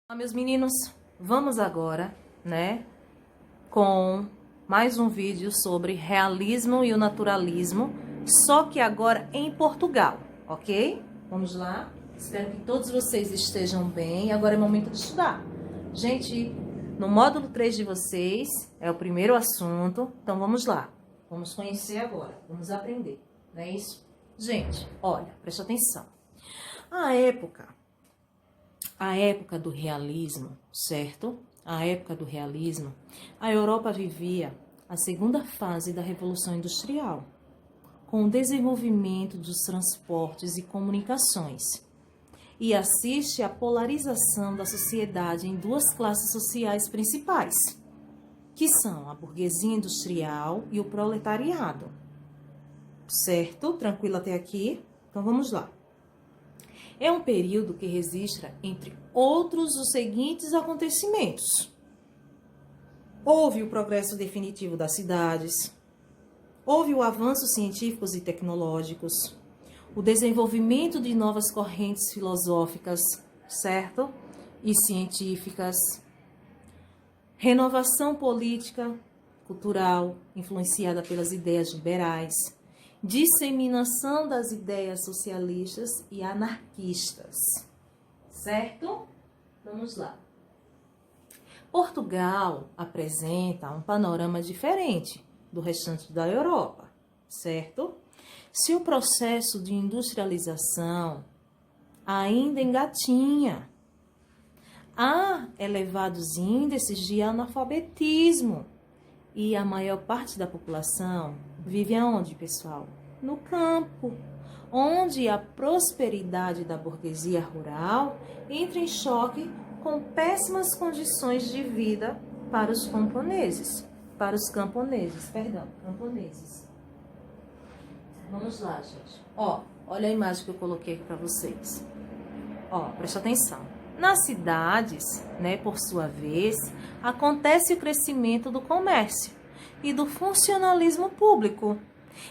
Olá, meus meninos, vamos agora, com mais um vídeo sobre realismo e o naturalismo, só que agora em Portugal, ok? Vamos lá, espero que todos vocês estejam bem, agora é momento de estudar. Gente, no módulo 3 de vocês, é o primeiro assunto, então vamos lá, vamos conhecer agora, vamos aprender, não é isso? Gente, olha, preste atenção, a época do realismo, certo? A época do realismo, a Europa vivia a segunda fase da Revolução Industrial, com o desenvolvimento dos transportes e comunicações, e assiste à polarização da sociedade em duas classes sociais principais, que são a burguesia industrial e o proletariado. Certo? Tranquilo até aqui? Então vamos lá. É um período que registra, entre outros, os seguintes acontecimentos. Houve o progresso definitivo das cidades, houve o avanço científicos e tecnológicos, o desenvolvimento de novas correntes filosóficas, certo? E científicas, renovação política, cultural, influenciada pelas ideias liberais, disseminação das ideias socialistas e anarquistas, certo? Vamos lá. Portugal apresenta um panorama diferente do restante da Europa, certo? Se o processo de industrialização ainda engatinha, há elevados índices de analfabetismo e a maior parte da população vive aonde, pessoal? No campo, onde a prosperidade da burguesia rural entra em choque com péssimas condições de vida para os camponeses. Vamos lá, gente. Olha a imagem que eu coloquei aqui para vocês. Presta atenção. Nas cidades, por sua vez, acontece o crescimento do comércio e do funcionalismo público.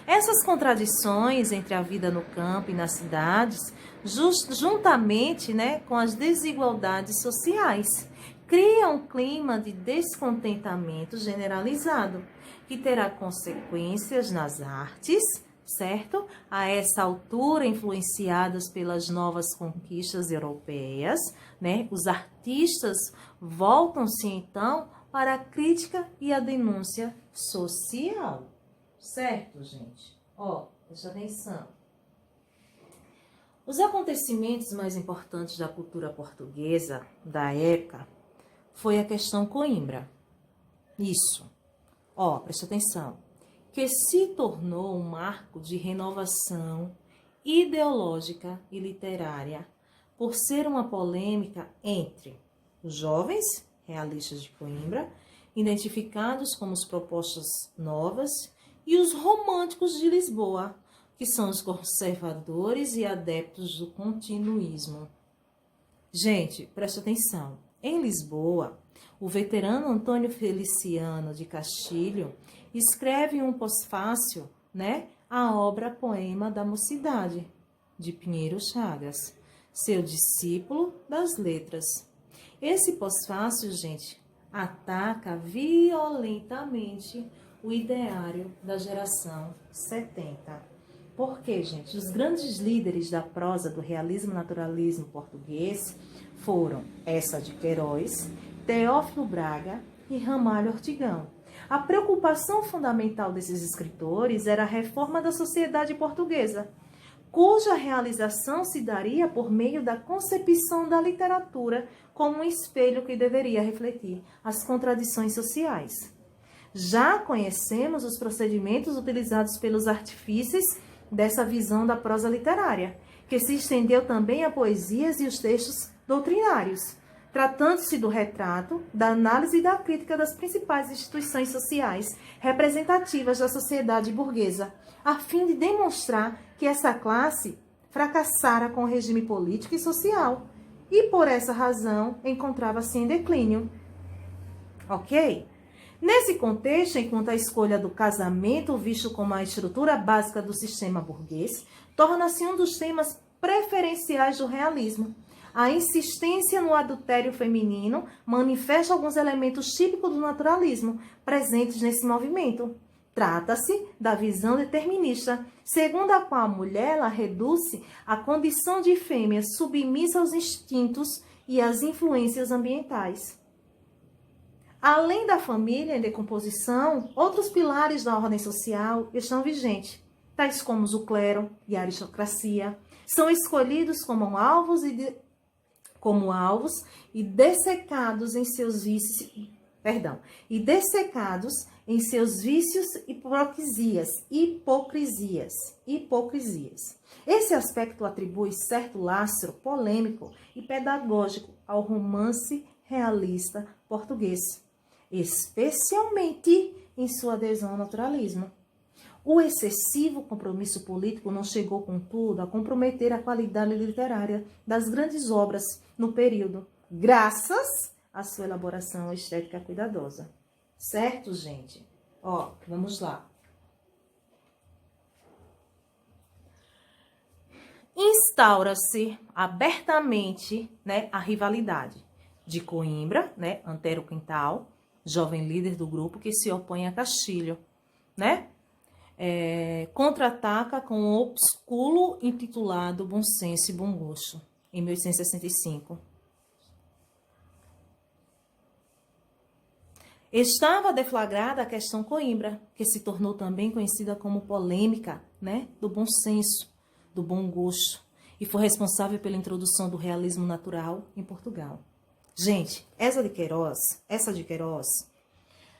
Essas contradições entre a vida no campo e nas cidades, juntamente com as desigualdades sociais, criam um clima de descontentamento generalizado, que terá consequências nas artes, certo? A essa altura, influenciadas pelas novas conquistas europeias, os artistas voltam-se então para a crítica e a denúncia social, certo, gente? Presta atenção. Os acontecimentos mais importantes da cultura portuguesa da época foi a questão Coimbra. Isso. Presta atenção. Que se tornou um marco de renovação ideológica e literária por ser uma polêmica entre os jovens realistas de Coimbra, identificados como as propostas novas, e os românticos de Lisboa, que são os conservadores e adeptos do continuismo. Gente, presta atenção. Em Lisboa, o veterano Antônio Feliciano de Castilho escreve um pós-fácil, a obra Poema da Mocidade, de Pinheiro Chagas, seu discípulo das letras. Esse pós-fácil, gente, ataca violentamente o ideário da geração 70. Por quê, gente? Os grandes líderes da prosa do realismo e naturalismo português foram Eça de Queiroz, Teófilo Braga e Ramalho Ortigão. A preocupação fundamental desses escritores era a reforma da sociedade portuguesa, cuja realização se daria por meio da concepção da literatura como um espelho que deveria refletir as contradições sociais. Já conhecemos os procedimentos utilizados pelos artífices dessa visão da prosa literária, que se estendeu também a poesias e os textos doutrinários, tratando-se do retrato, da análise e da crítica das principais instituições sociais representativas da sociedade burguesa, a fim de demonstrar que essa classe fracassara com o regime político e social e, por essa razão, encontrava-se em declínio. Ok? Nesse contexto, enquanto a escolha do casamento, visto como a estrutura básica do sistema burguês, torna-se um dos temas preferenciais do realismo, A insistência no adultério feminino manifesta alguns elementos típicos do naturalismo presentes nesse movimento. Trata-se da visão determinista, segundo a qual a mulher ela reduz-se à condição de fêmea submissa aos instintos e às influências ambientais. Além da família em decomposição, outros pilares da ordem social estão vigentes, tais como o clero e a aristocracia, são escolhidos como alvos e dessecados em seus vícios, e hipocrisias. Esse aspecto atribui certo lastro polêmico e pedagógico ao romance realista português, especialmente em sua adesão ao naturalismo. O excessivo compromisso político não chegou, contudo, a comprometer a qualidade literária das grandes obras no período, graças à sua elaboração estética cuidadosa. Certo, gente? Ó, vamos lá. Instaura-se abertamente, né, a rivalidade de Coimbra, né, Antero Quintal, jovem líder do grupo que se opõe a Castilho, né? Contra-ataca com o opúsculo intitulado Bom Senso e Bom Gosto, em 1865. Estava deflagrada a questão Coimbra, que se tornou também conhecida como polêmica, né, do bom senso, do bom gosto, e foi responsável pela introdução do realismo natural em Portugal. Gente, essa de Queiroz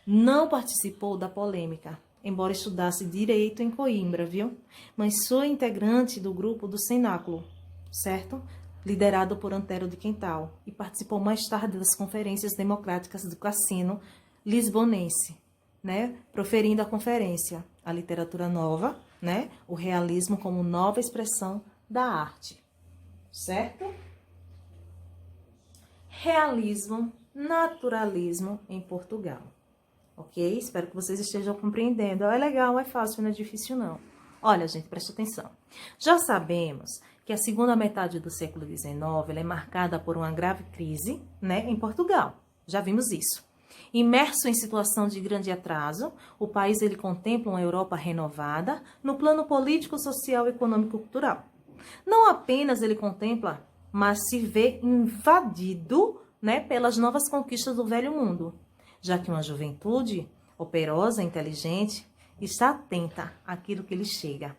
não participou da polêmica, embora estudasse direito em Coimbra, viu? Mas foi integrante do grupo do Cenáculo, certo? Liderado por Antero de Quintal, e participou mais tarde das conferências democráticas do Cassino Lisbonense, né? Proferindo a conferência A Literatura Nova, né? O realismo como nova expressão da arte, certo? Realismo, naturalismo em Portugal. Ok? Espero que vocês estejam compreendendo. É legal, é fácil, não é difícil não. Olha, gente, presta atenção. Já sabemos que a segunda metade do século XIX ela é marcada por uma grave crise, né, em Portugal. Já vimos isso. Imerso em situação de grande atraso, o país ele contempla uma Europa renovada no plano político, social, econômico e cultural. Não apenas ele contempla, mas se vê invadido, né, pelas novas conquistas do velho mundo, já que uma juventude operosa, inteligente, está atenta àquilo que lhe chega.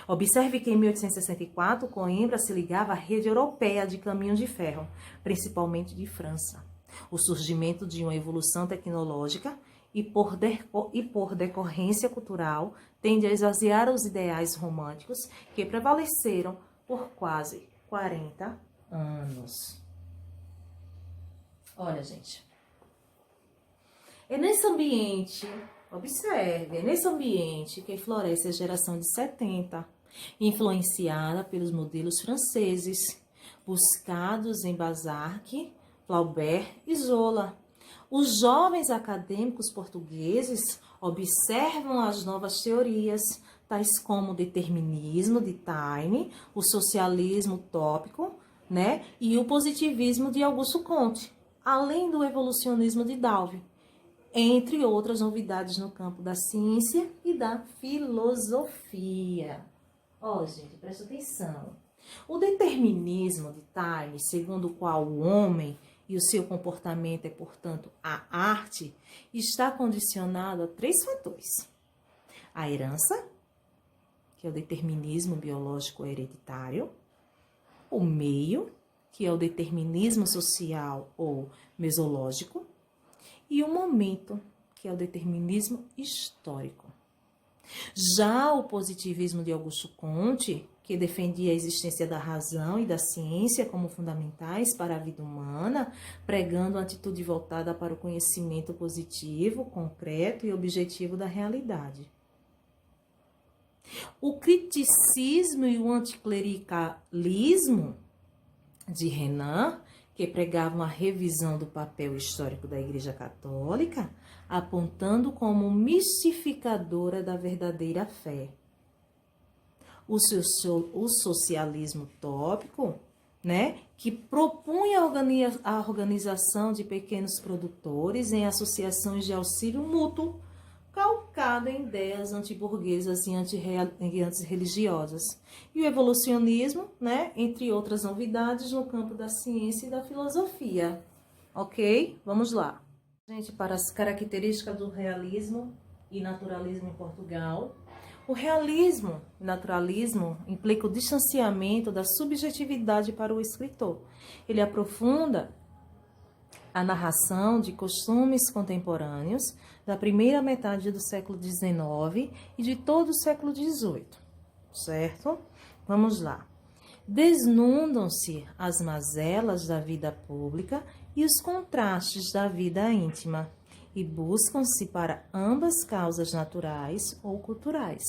Observe que em 1864, Coimbra se ligava à rede europeia de caminhos de ferro, principalmente de França. O surgimento de uma evolução tecnológica e por decorrência cultural tende a esvaziar os ideais românticos que prevaleceram por quase 40 anos. Olha, gente, é nesse ambiente, observe, é nesse ambiente que floresce a geração de 70, influenciada pelos modelos franceses, buscados em Balzac, Flaubert e Zola. Os jovens acadêmicos portugueses observam as novas teorias, tais como o determinismo de Taine, o socialismo utópico, né, e o positivismo de Augusto Comte, além do evolucionismo de Darwin, entre outras novidades no campo da ciência e da filosofia. Ó, gente, presta atenção. O determinismo de Taine, segundo o qual o homem e o seu comportamento é, portanto, a arte, está condicionado a 3 fatores. A herança, que é o determinismo biológico hereditário, o meio, que é o determinismo social ou mesológico, e o momento, que é o determinismo histórico. Já o positivismo de Augusto Comte, que defendia a existência da razão e da ciência como fundamentais para a vida humana, pregando uma atitude voltada para o conhecimento positivo, concreto e objetivo da realidade. O criticismo e o anticlericalismo de Renan, que pregavam a revisão do papel histórico da Igreja Católica, apontando como mistificadora da verdadeira fé. O socialismo utópico, né, que propunha a organização de pequenos produtores em associações de auxílio mútuo, calcada em ideias antiburguesas e antirreligiosas. E o evolucionismo, né, entre outras novidades no campo da ciência e da filosofia. Ok? Vamos lá. Gente, para as características do realismo e naturalismo em Portugal. O realismo e naturalismo implica o distanciamento da subjetividade para o escritor. Ele aprofunda a narração de costumes contemporâneos da primeira metade do século XIX e de todo o século XVIII, certo? Vamos lá. Desnudam-se as mazelas da vida pública e os contrastes da vida íntima, e buscam-se para ambas causas naturais ou culturais.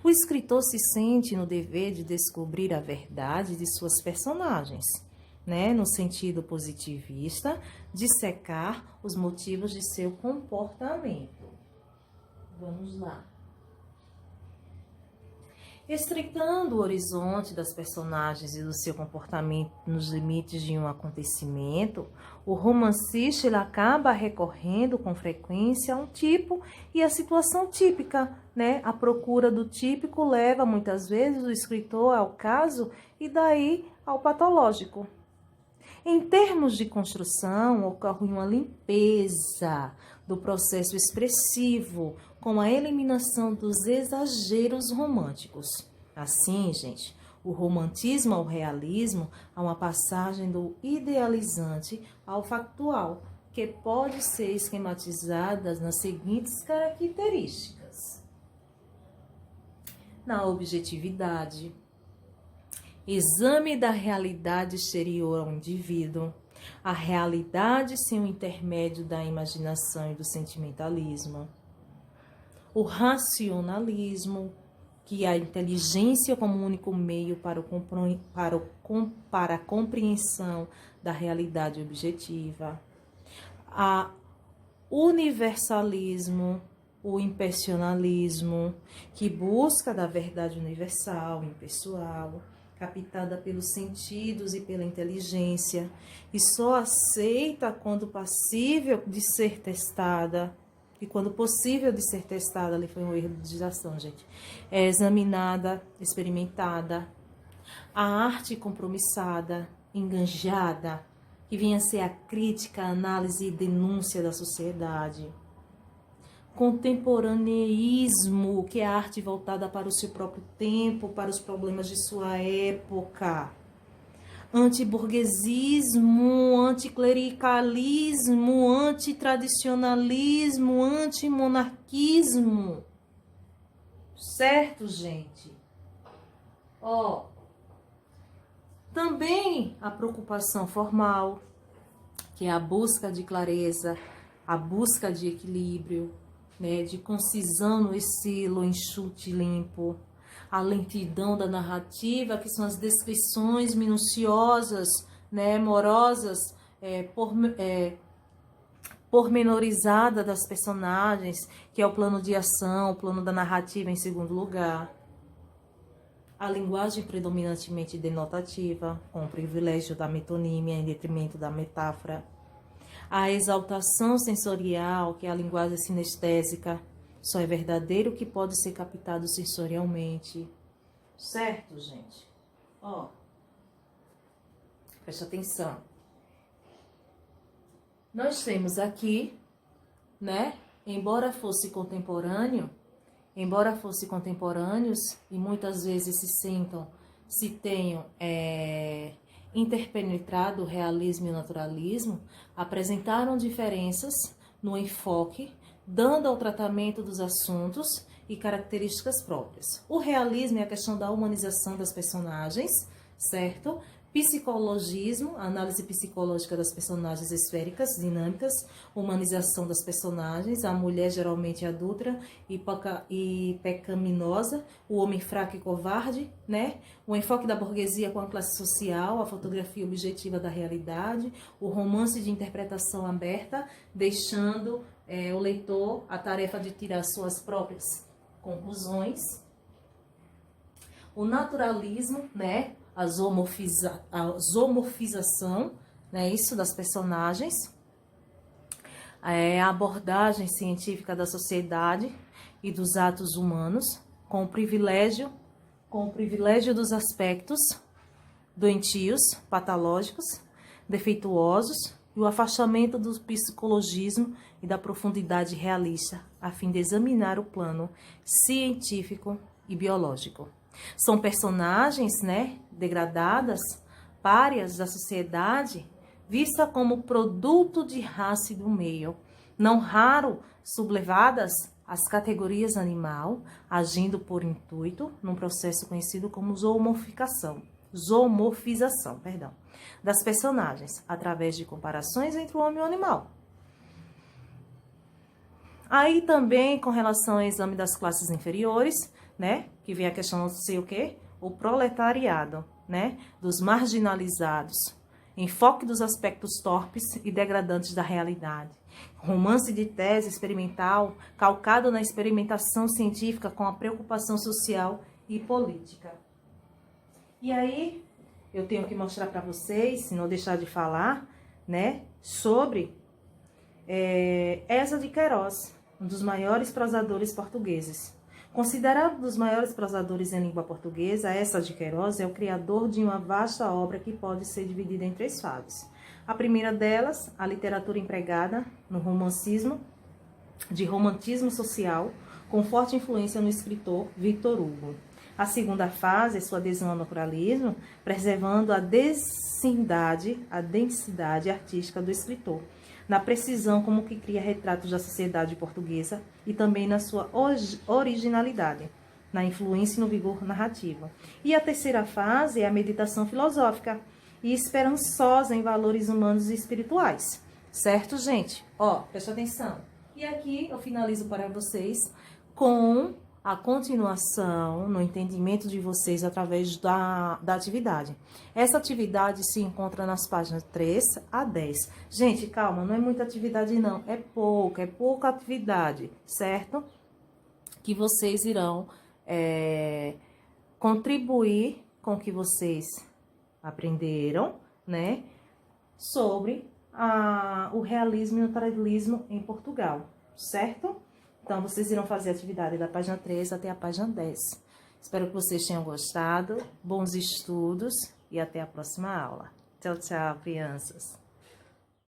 O escritor se sente no dever de descobrir a verdade de suas personagens, né, no sentido positivista, dissecar os motivos de seu comportamento. Vamos lá. Estreitando o horizonte das personagens e do seu comportamento nos limites de um acontecimento, o romancista ele acaba recorrendo com frequência a um tipo e a situação típica, né? A procura do típico leva muitas vezes o escritor ao caso e daí ao patológico. Em termos de construção, ocorre uma limpeza do processo expressivo, com a eliminação dos exageros românticos. Assim, gente, o romantismo ao realismo há uma passagem do idealizante ao factual, que pode ser esquematizada nas seguintes características: na objetividade, exame da realidade exterior ao indivíduo, a realidade sem o intermédio da imaginação e do sentimentalismo, o racionalismo, que é a inteligência como único meio para a compreensão da realidade objetiva, a universalismo, o impersonalismo, que busca da verdade universal, impessoal, captada pelos sentidos e pela inteligência, e só aceita quando passível de ser testada. E quando possível de ser testada, ali foi um erro de digitação, gente, é examinada, experimentada. A arte compromissada, enganjada, que vinha a ser a crítica, a análise e denúncia da sociedade. Contemporaneísmo, que é a arte voltada para o seu próprio tempo, para os problemas de sua época. Antiburguesismo, anticlericalismo, antitradicionalismo, antimonarquismo. Certo, gente? Ó, também a preocupação formal, que é a busca de clareza, a busca de equilíbrio, né, de concisão no estilo enxuto e limpo, a lentidão da narrativa, que são as descrições minuciosas, né, morosas, pormenorizada das personagens, que é o plano de ação, o plano da narrativa em segundo lugar. A linguagem predominantemente denotativa, com o privilégio da metonímia em detrimento da metáfora. A exaltação sensorial, que é a linguagem sinestésica, só é verdadeiro o que pode ser captado sensorialmente. Certo, gente? Ó, presta atenção. Nós temos aqui, né, embora fossem contemporâneos, e muitas vezes se tenham interpenetrado o realismo e o naturalismo, apresentaram diferenças no enfoque, dando ao tratamento dos assuntos e características próprias. O realismo é a questão da humanização das personagens, certo? Psicologismo, a análise psicológica das personagens esféricas, dinâmicas, humanização das personagens, a mulher geralmente adulta e pecaminosa, o homem fraco e covarde, né? O enfoque da burguesia com a classe social, a fotografia objetiva da realidade, o romance de interpretação aberta, deixando o leitor a tarefa de tirar suas próprias conclusões. O naturalismo, né? a zoomorfização, né, isso das personagens, a abordagem científica da sociedade e dos atos humanos, com o privilégio dos aspectos doentios, patológicos, defeituosos, e o afastamento do psicologismo e da profundidade realista, a fim de examinar o plano científico e biológico. São personagens, né, degradadas, párias da sociedade, vista como produto de raça e do meio, não raro sublevadas às categorias animal, agindo por intuito num processo conhecido como zoomorfização, das personagens, através de comparações entre o homem e o animal. Aí também, com relação ao exame das classes inferiores, né, que vem a questão, não sei o quê, o proletariado, né, dos marginalizados, enfoque dos aspectos torpes e degradantes da realidade. Romance de tese experimental, calcado na experimentação científica com a preocupação social e política. E aí, eu tenho que mostrar para vocês, se não deixar de falar, né, sobre Eça de Queiroz, um dos maiores prosadores portugueses. Considerado um dos maiores prosadores em língua portuguesa, Eça de Queiroz é o criador de uma vasta obra que pode ser dividida em 3 fases. A primeira delas, a literatura empregada no romantismo social, com forte influência no escritor Victor Hugo. A segunda fase é sua adesão ao naturalismo, preservando a densidade artística do escritor, na precisão como que cria retratos da sociedade portuguesa e também na sua originalidade, na influência e no vigor narrativo. E a terceira fase é a meditação filosófica e esperançosa em valores humanos e espirituais. Certo, gente? Ó, presta atenção. E aqui eu finalizo para vocês com a continuação no entendimento de vocês através da atividade. Essa atividade se encontra nas páginas 3 a 10. Gente, calma, não é muita atividade não, é pouca atividade, certo? Que vocês irão contribuir com o que vocês aprenderam, né? Sobre o realismo e o naturalismo em Portugal, certo? Então, vocês irão fazer a atividade da página 3 até a página 10. Espero que vocês tenham gostado. Bons estudos e até a próxima aula. Tchau, tchau, crianças.